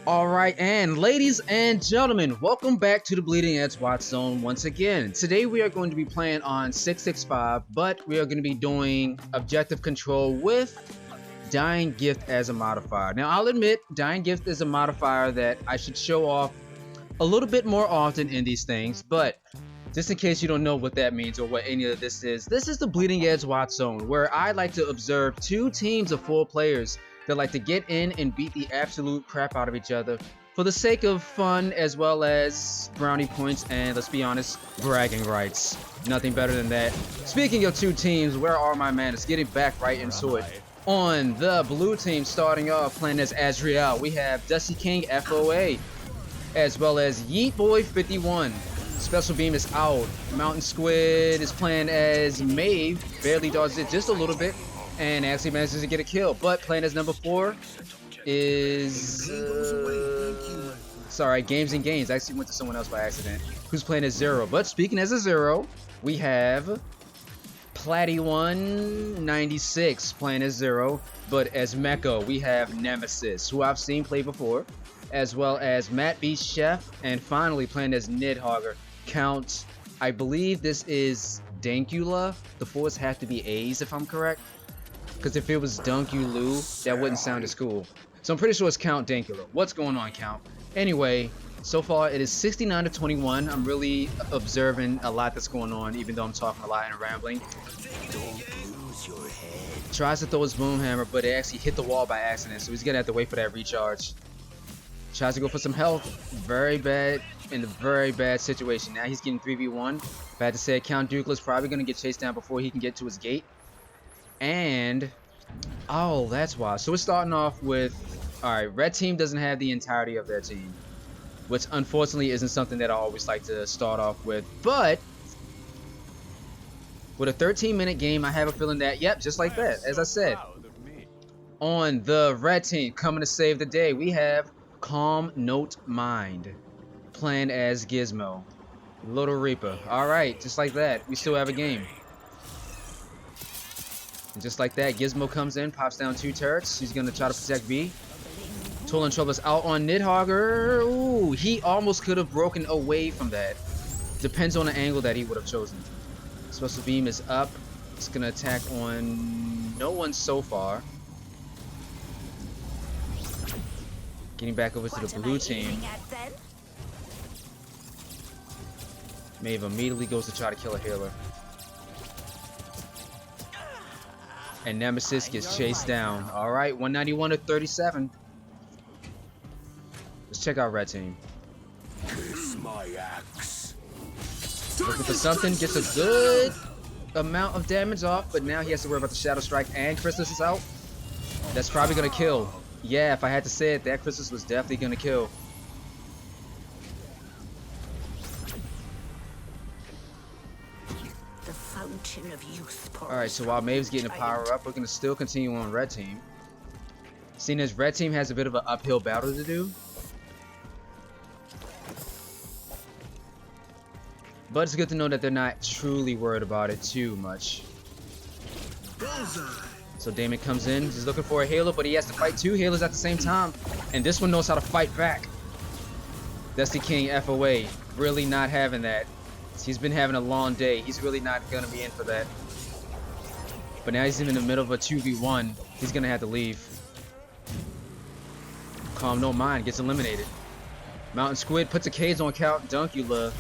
Alright, and ladies and gentlemen, welcome back to the BleedingEdge WatchZone once again. Today we are going to be playing on 665, but we are going to be doing objective control with Dying Gift as a modifier. Now I'll admit, Dying Gift is a modifier that I should show off a little bit more often in these things, but just in case you don't know what that means or what any of this is the BleedingEdge WatchZone, where I like to observe two teams of 4 players that like to get in and beat the absolute crap out of each other for the sake of fun as well as brownie points and, let's be honest, bragging rights. Nothing better than that. Speaking of two teams, where are my man? Let's get it back right into it. On the blue team, starting off playing as Azrael, we have DustykingFOA as well as YeetBoy51. Special Beam is out. Mountain Squid is playing as Maeve, barely dodges it just a little bit and actually manages to get a kill. But playing as number 4 is sorry, GamesnGainss. I actually went to someone else by accident who's playing as Zero. But speaking as a Zero, we have Platy196 playing as Zero, but as Mecha we have Nemesis, who I've seen play before, as well as Matvey Sheff, and finally playing as Nidhogger. Count, I believe this is Dankula. The 4s have to be A's if I'm correct, because if it was Dunkulu, that wouldn't sound as cool. So I'm pretty sure it's Count Dankula. What's going on, Count? Anyway, so far it is 69-21. I'm really observing a lot that's going on, even though I'm talking a lot and rambling. Don't lose your head. Tries to throw his boom hammer, but it actually hit the wall by accident, so he's gonna have to wait for that recharge. Tries to go for some health. Very bad, in a very bad situation. Now he's getting 3v1. Bad to say, Count Dankula's probably gonna get chased down before he can get to his gate. And oh, that's why. So we're starting off with, alright, red team doesn't have the entirety of their team, which unfortunately isn't something that I always like to start off with. But with a 13-minute game, I have a feeling that, yep, just like that, as I said. On the red team, coming to save the day, we have Calmnotemind playing as Gizmo. Little Reaper. Alright, just like that, we still have a game. And just like that, Gizmo comes in, pops down 2 turrets. He's gonna try to protect B. Toll and Trouble's out on Nidhogger. Ooh, he almost could have broken away from that. Depends on the angle that he would have chosen. Special Beam is up. It's gonna attack on no one so far. Getting back over to the blue team. Maeve immediately goes to try to kill a healer. And Nemesis gets chased down. Alright, 191-37. Let's check out red team. Kiss my axe. Looking for something, gets a good amount of damage off, but now he has to worry about the Shadow Strike, and Christus is out. That's probably gonna kill. Yeah, if I had to say it, that Christus was definitely gonna kill. The fountain of youth. Alright, so while Maeve's getting a power up, we're gonna still continue on red team. Seeing as red team has a bit of an uphill battle to do. But it's good to know that they're not truly worried about it too much. So Damon comes in, he's looking for a healer, but he has to fight 2 healers at the same time. And this one knows how to fight back. DustykingFOA really not having that. He's been having a long day. He's really not going to be in for that. But now he's in the middle of a 2v1. He's going to have to leave. Calmnotemind gets eliminated. Mountain Squid puts a cage on Count Dankula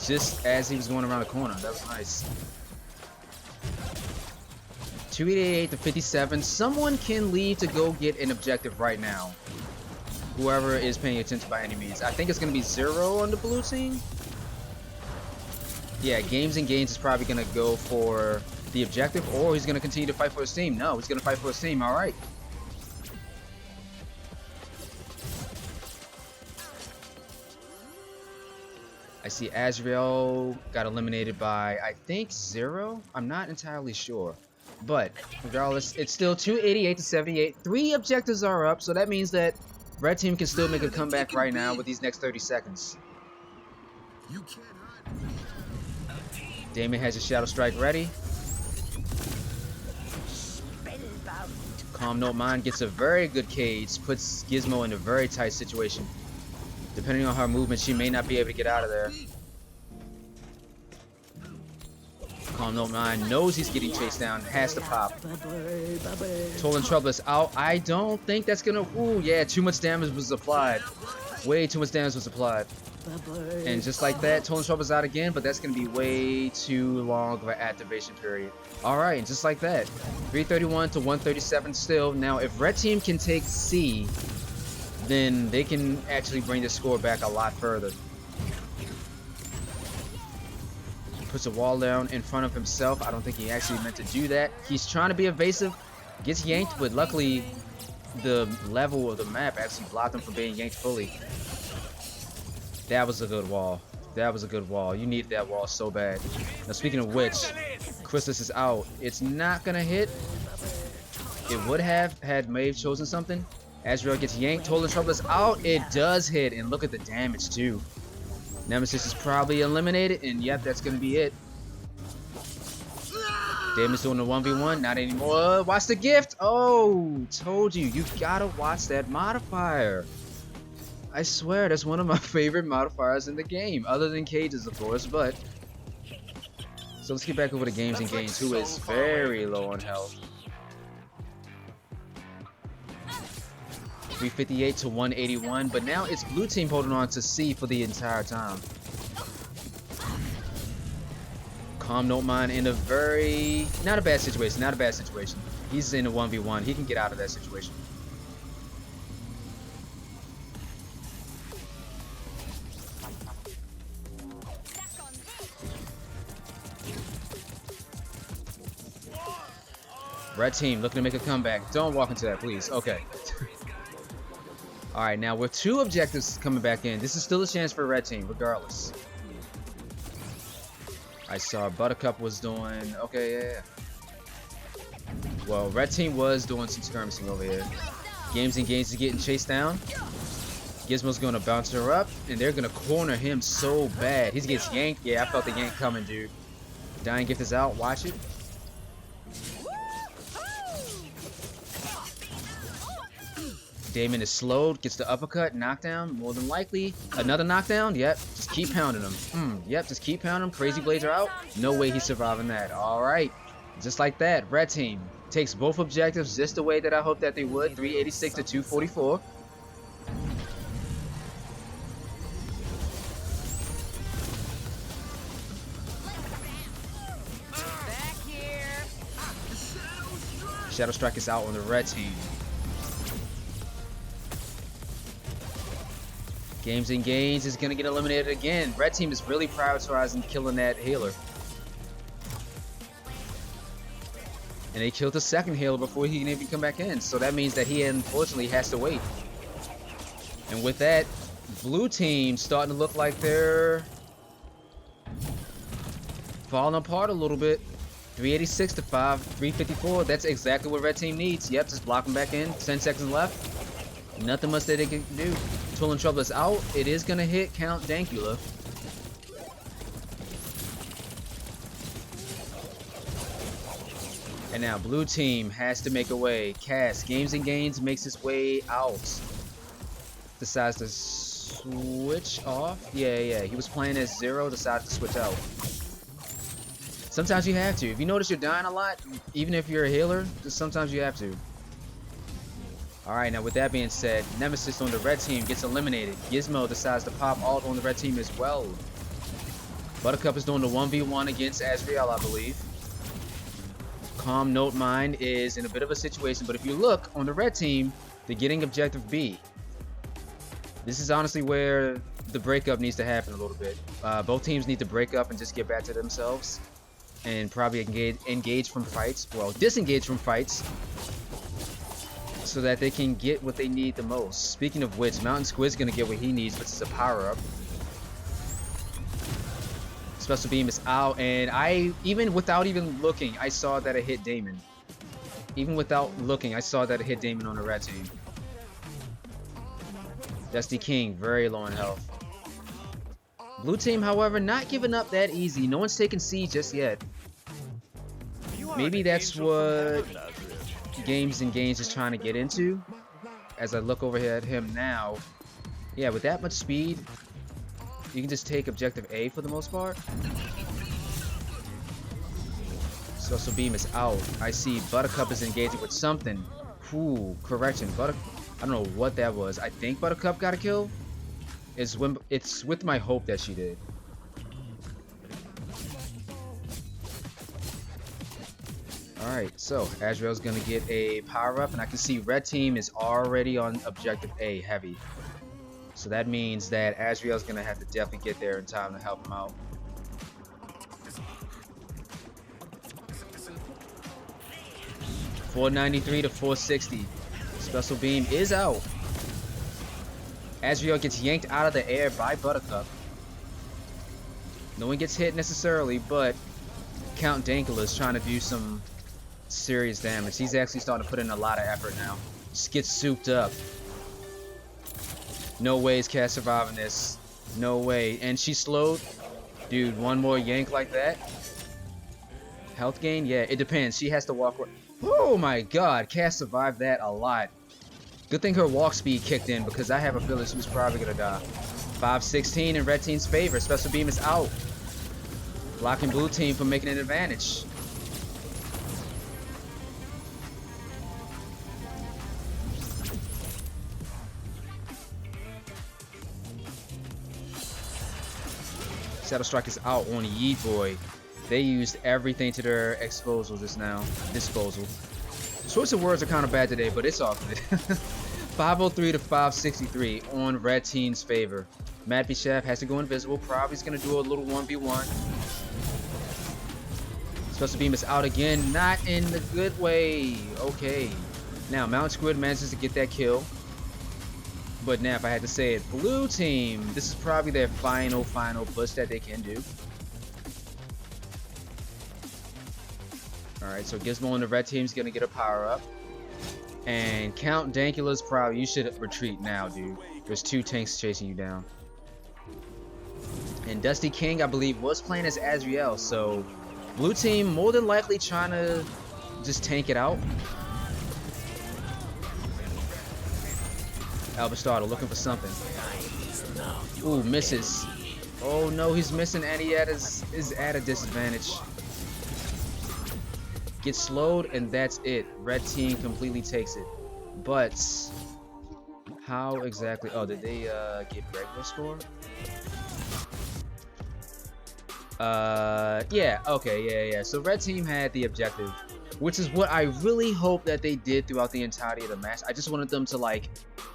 just as he was going around the corner. That was nice. 288-57. Someone can leave to go get an objective right now. Whoever is paying attention by any means. I think it's going to be Zero on the blue team. Yeah, GamesnGainss is probably going to go for the objective, or he's going to continue to fight for his team. No, he's going to fight for his team. All right. I see Azrael got eliminated by, I think, Zero. I'm not entirely sure. But regardless, it's still 288-78. 3 objectives are up, so that means that red team can still make a comeback right now with these next 30 seconds. Damon has his Shadow Strike ready. Calmnotemind gets a very good cage, puts Gizmo in a very tight situation. Depending on her movement, she may not be able to get out of there. Calmnotemind knows he's getting chased down, has to pop. Toll and Trouble is out. I don't think that's gonna. Ooh, yeah, too much damage was applied. Way too much damage was applied. And just like that, Toll and Trouble is out again, but that's gonna be way too long of an activation period. Alright, and just like that. 331 to 137 still. Now, if Red Team can take C, then they can actually bring the score back a lot further. Puts a wall down in front of himself. I don't think he actually meant to do that. He's trying to be evasive, gets yanked, but luckily the level of the map actually blocked him from being yanked fully. That was a good wall. That was a good wall. You needed that wall so bad. Now, speaking of which, Chrysalis is out. It's not gonna hit. It would have had Maeve chosen something. Azrael gets yanked. Toll and Trouble is out. It does hit, and look at the damage too. Nemesis is probably eliminated, and yep, that's gonna be it. Damon's doing the 1v1, not anymore. Watch the gift. Oh, told you, you gotta watch that modifier. I swear, that's one of my favorite modifiers in the game, other than cages, of course. But so let's get back over to GamesnGainss, who is very low on health. 358 to 181, but now it's blue team holding on to C for the entire time. Calmnotemind in a very, not a bad situation, not a bad situation. He's in a 1v1, he can get out of that situation. Red team looking to make a comeback. Don't walk into that, please. Okay. Alright, now with 2 objectives coming back in, this is still a chance for Red Team, regardless. I saw Buttercup was doing... Okay, yeah. Well, Red Team was doing some skirmishing over here. GamesnGainss is getting chased down. Gizmo's going to bounce her up, and they're going to corner him so bad. He gets yanked. Yeah, I felt the yank coming, dude. Dying Gift is out. Watch it. Damon is slowed, gets the uppercut, knockdown, more than likely. Another knockdown? Yep, just keep pounding him. Yep, just keep pounding him. Crazy Blades are out. No way he's surviving that. Alright, just like that, Red Team takes both objectives just the way that I hoped that they would. 386 to 244. Shadow Strike is out on the Red Team. GamesnGainss is gonna get eliminated again. Red Team is really prioritizing killing that healer. And they killed the second healer before he can even come back in. So that means that he unfortunately has to wait. And with that, blue team starting to look like they're falling apart a little bit. 386 to 354. That's exactly what Red Team needs. Yep, just block them back in. 10 seconds left. Nothing much that they can do. Toll and Trouble is out. It is going to hit Calmnotemind. And now blue team has to make a way. Cass, GamesnGainss makes his way out. Decides to switch off. Yeah. He was playing as 0, decided to switch out. Sometimes you have to. If you notice you're dying a lot, even if you're a healer, just sometimes you have to. Alright, now with that being said, Nemesis on the Red Team gets eliminated. Gizmo decides to pop ult on the Red Team as well. Buttercup is doing the 1v1 against Azrael, I believe. Calmnotemind is in a bit of a situation, but if you look on the Red Team, they're getting objective B. This is honestly where the breakup needs to happen a little bit. Both teams need to break up and just get back to themselves. And probably engage from fights. Well, disengage from fights. So that they can get what they need the most. Speaking of which, Mountain Squid's gonna get what he needs, which is a power-up. Special Beam is out, and even without even looking, I saw that it hit Damon. Even without looking, I saw that it hit Damon on the Red Team. Dusty King, very low in health. Blue Team, however, not giving up that easy. No one's taken C just yet. Maybe that's what GamesnGainss is trying to get into. As I look over here at him now, yeah, with that much speed, you can just take objective A for the most part. Special beam is out. I see Buttercup is engaging with something. Ooh, correction. I don't know what that was. I think Buttercup got a kill. It's with my hope that she did. Alright, so Azrael's gonna get a power up, and I can see red team is already on objective A heavy. So that means that Azrael's gonna have to definitely get there in time to help him out. .493 to 460. Special beam is out. Azrael gets yanked out of the air by Buttercup. No one gets hit necessarily, but Count Dankula is trying to do some serious damage. He's actually starting to put in a lot of effort now. Just gets souped up. No way is Cass surviving this. No way. And she's slowed. Dude, one more yank like that. Health gain? Yeah, it depends. She has to walk. Oh my god, Cass survived that a lot. Good thing her walk speed kicked in, because I have a feeling she was probably gonna die. 516 in red team's favor. Special beam is out. Blocking blue team from making an advantage. Shadow Strike is out on Yeet Boy. They used everything to their disposal just now. Disposal. Choice of words are kind of bad today, but it's all good. 503 to 563 on red team's favor. Matvey Sheff has to go invisible. Probably is going to do a little 1v1. Special beam is out again. Not in the good way. Okay. Now, Mount Squid manages to get that kill. But now, if I had to say it, blue team, this is probably their final push that they can do. Alright, so Gizmo and the red team's gonna get a power up. And Count Dankula's probably, you should retreat now, dude. There's two tanks chasing you down. And Dusty King, I believe, was playing as Azrael, so blue team more than likely trying to just tank it out. Albastardo looking for something. Ooh, misses. Oh no, he's missing, and he is at a disadvantage. Gets slowed, and that's it. Red team completely takes it. But how exactly? Oh, did they get regular score? Yeah. Okay. Yeah. So red team had the objective, which is what I really hope that they did throughout the entirety of the match. I just wanted them to like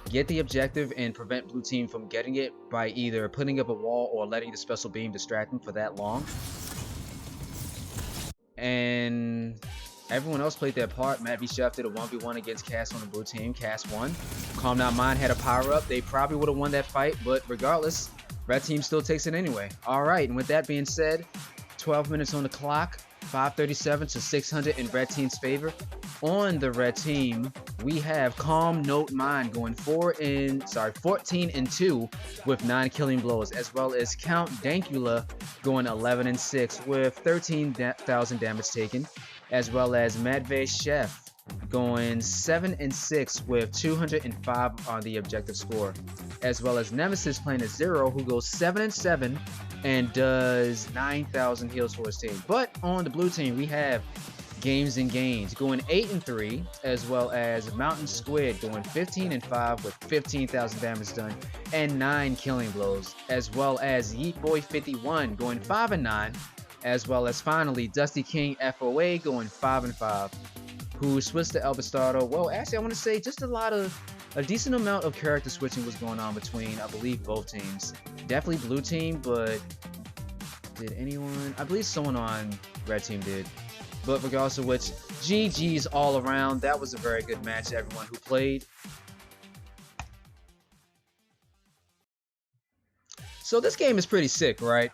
get the objective and prevent blue team from getting it by either putting up a wall or letting the special beam distract them for that long. And everyone else played their part. Matvey Sheff did a 1v1 against Cass on the blue team. Cass won. Calmnotemind had a power up. They probably would have won that fight, but regardless, red team still takes it anyway. All right, and with that being said, 12 minutes on the clock. 537 to 600 in red team's favor. On the red team, we have Calmnotemind going 14-2 with 9 killing blows, as well as Count Dankula going 11-6 with 13,000 damage taken, as well as Matvey Sheff going 7-6 with 205 on the objective score, as well as Nemesis playing as Zero, who goes 7-7 and does 9,000 heals for his team. But on the blue team, we have GamesnGainss going 8-3, as well as Mountain Squid going 15-5 with 15,000 damage done and 9 killing blows, as well as Yeet Boy 51 going 5-9, as well as finally DustykingFOA going 5-5, who switched to Albastardo. Well, actually, I want to say just a decent amount of character switching was going on between, I believe, both teams. Definitely blue team, but did anyone? I believe someone on red team did. But regardless of which, GG's all around. That was a very good match, everyone who played. So this game is pretty sick, right?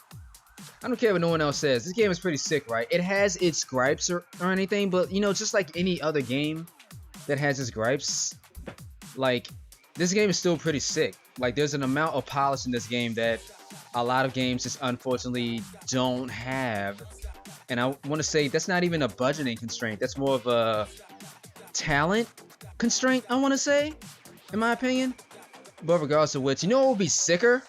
I don't care what no one else says. This game is pretty sick, right? It has its gripes or anything, but you know, just like any other game that has its gripes, like this game is still pretty sick. Like there's an amount of polish in this game that a lot of games just unfortunately don't have. And I want to say that's not even a budgeting constraint. That's more of a talent constraint, I want to say, in my opinion. But regardless of which, you know what would be sicker?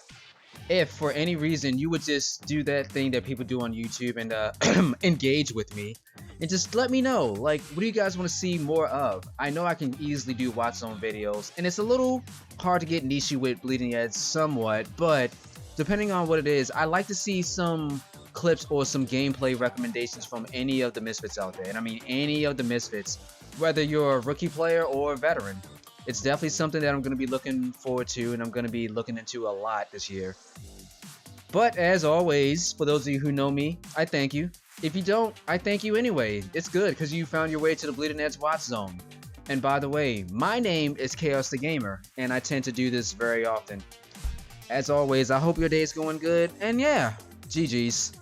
If for any reason you would just do that thing that people do on YouTube and engage with me and just let me know, like, what do you guys want to see more of? I know I can easily do WatchZone videos, and it's a little hard to get niche with BleedingEdge somewhat, but depending on what it is, I like to see some clips or some gameplay recommendations from any of the misfits out there. And I mean any of the misfits, whether you're a rookie player or a veteran. It's definitely something that I'm going to be looking forward to, and I'm going to be looking into a lot this year. But as always, for those of you who know me, I thank you. If you don't, I thank you anyway. It's good because you found your way to the BleedingEdge WatchZone. And by the way, my name is Chaos the Gamer, and I tend to do this very often. As always, I hope your day is going good, and yeah, GG's.